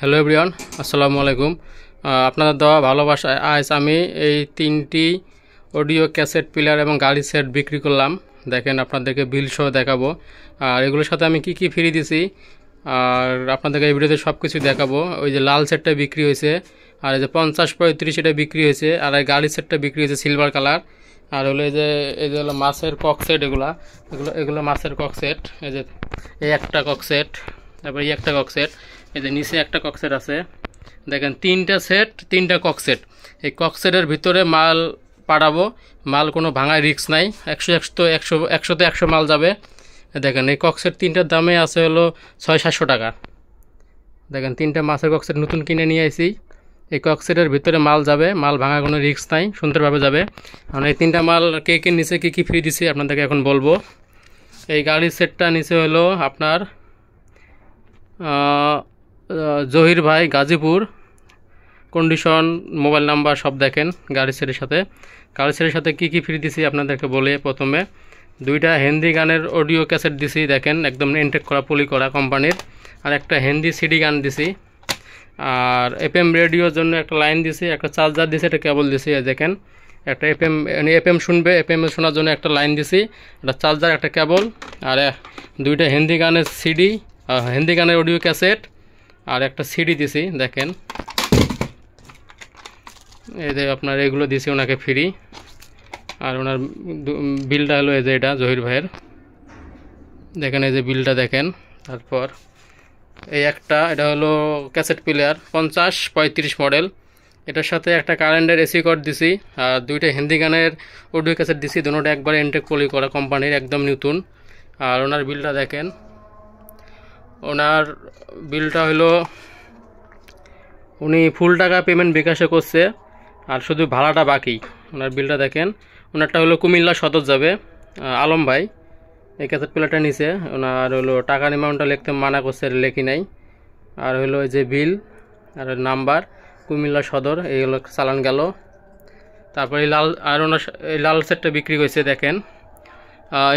Hello everyone, আসসালামু আলাইকুম। আপনাদের দেওয়া ভালোবাসায় আজ আমি এই 3টি অডিও ক্যাসেট প্লেয়ার এবং গাড়ি সেট বিক্রি করলাম। দেখেন, আপনাদেরকে বিল সহ দেখাবো আর এগুলোর সাথে আমি কি ফ্রি দিছি আর আপনাদেরকে এই ভিডিওতে সব কিছু দেখাবো। ওই যে লাল সেটটা বিক্রি হয়েছে, আর এই যে 50-35 এটা বিক্রি হয়েছে, আর এই গাড়ি সেটটা বিক্রি হয়েছে সিলভার কালার। আর হলো এই যে হলো মাছের কক সেট, এগুলো মাছের কক সেট। এই যে এই একটা কক সেট, তারপর এই একটা কক সেট, এই যে নিচে একটা কক সেট আছে। দেখেন, 3টা সেট, 3টা কক সেট। এই কক সেটের ভিতরে মাল পাঠাবো, মাল কোনো ভাঙায় রিস্ক নাই। 100 মাল যাবে। দেখেন, এই কক সেট 3টার দামে আছে হলো 600-700 টাকা। দেখেন, 3টা মাছের কক সেট নতুন কিনে নিয়ে আসি। এই কক সেটের ভিতরে মাল যাবে, মাল ভাঙার কোনো রিস্ক নাই, সুন্দরভাবে যাবে। কারণ এই 3টা মাল কে নিচে কী ফ্রি দিছি আপনাদেরকে এখন বলবো। এই গাড়ির সেটটা নিচে হলো আপনার জহির ভাই, গাজীপুর। কন্ডিশন, মোবাইল নাম্বার সব দেখেন গাড়ি সেটের সাথে। গাড়ি সেটের সাথে কী ফ্রি দিছি আপনাদেরকে বলে, প্রথমে 2টা হিন্দি গানের অডিও ক্যাসেট দিছি, দেখেন একদম ইনটেক করা, পলি করা কোম্পানির। আর একটা হিন্দি সিডি গান দিছি। আর এফএম রেডিওর জন্য একটা লাইন দিছি, একটা চার্জার দিছি, একটা কেবল দিছি। দেখেন, একটা এফএম শুনবে, এফএম শোনার জন্য একটা লাইন দিছি, একটা চার্জার, একটা কেবল। আর 2টা হিন্দি গানের সিডি, হিন্দি গানের অডিও ক্যাসেট, আর একটা সিডি দিছি। দেখেন, এই যে আপনার এগুলো দিছি ওনাকে ফ্রি। আর ওনার বিলটা হলো এই যে এটা জহির ভাইয়ের। দেখেন, এই যে বিলটা দেখেন। তারপর এই এটা হলো ক্যাসেট প্লেয়ার 50-35 মডেল। এটার সাথে একটা কারেন্টের এসি কর্ড দিছি, আর 2টা হিন্দি গানের অডিও ক্যাসেট দিছি, দুটোটা একবারে ইনটেক পলি করা কোম্পানির, একদম নতুন। আর ওনার বিলটা দেখেন। ওনার বিলটা হলো, উনি ফুল টাকা পেমেন্ট বিকাশে করছে, আর শুধু ভাড়াটা বাকি। ওনার বিলটা দেখেন। ওনারটা হলো কুমিল্লা সদর যাবে, আলম ভাই এই ক্যাসেট প্লেয়ারটা নিছে। ওনার হলো টাকার অ্যামাউন্টটা লিখতে মানা করছে, লেখি নাই। আর হলো এই যে বিল আর নাম্বার, কুমিল্লা সদর, এই হলো চালান গেল। তারপর এই লাল, আর ওনার এই লাল সেটটা বিক্রি হয়েছে। দেখেন,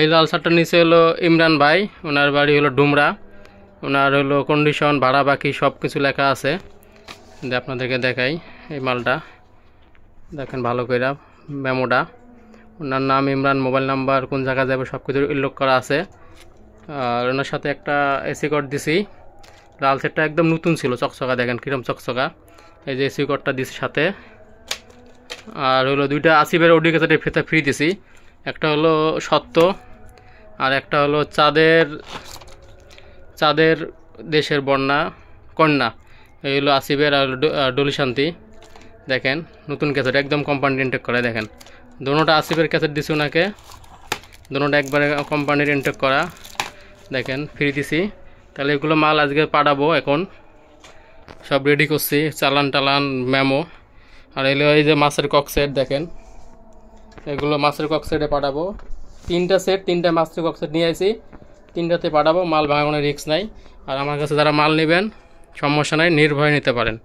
এই লাল সেটটা নিচে হলো ইমরান ভাই, ওনার বাড়ি হলো ডুমরা। ওনার হলো কন্ডিশন, ভাড়া বাকি সব কিছু লেখা আছে। আপনাদেরকে দেখাই এই মালটা, দেখেন ভালো করে মেমোটা। ওনার নাম ইমরান, মোবাইল নাম্বার, কোন জায়গায় যাবে সব কিছু উল্লেখ করা আছে। আর ওনার সাথে একটা এসি কর্ড দিছি। লাল সেটটা একদম নতুন ছিল, চকচকা, দেখেন কিরম চকচকা। এই যে এসি কর্ডটা দিছি সাথে। আর হলো 2টা আসিফের অডিও ক্যাসেটের ফ্রি দিছি। একটা হলো সত্য, আর একটা হলো চাঁদের দেশের বন্যা কন্যা। এই হলো আসিফের আর ডলি শান্তি। দেখেন, নতুন ক্যাসেট, একদম কোম্পানির ইনটেক করা। দেখেন, দুটোটা আসিফের ক্যাসেট দিছি ওনাকে, দুটোটা একবারে কোম্পানির ইনটেক করা। দেখেন, ফ্রি দিছি। তাহলে এগুলো মাল আজকে পাঠাবো, এখন সব রেডি করছি, চালান মেমো। আর এগুলো এই যে মাছের কক সেট, দেখেন এগুলো মাছের কক সেটে পাঠাবো। 3টা সেট, 3টা মাছের কক সেট নিয়ে আসি, 3টাতে পাঠাবো। মাল ভাঙা কোনো রিস্ক নাই। আর আমার কাছে যারা মাল নেবেন, সমস্যা নাই, নির্ভয়ে নিতে পারেন।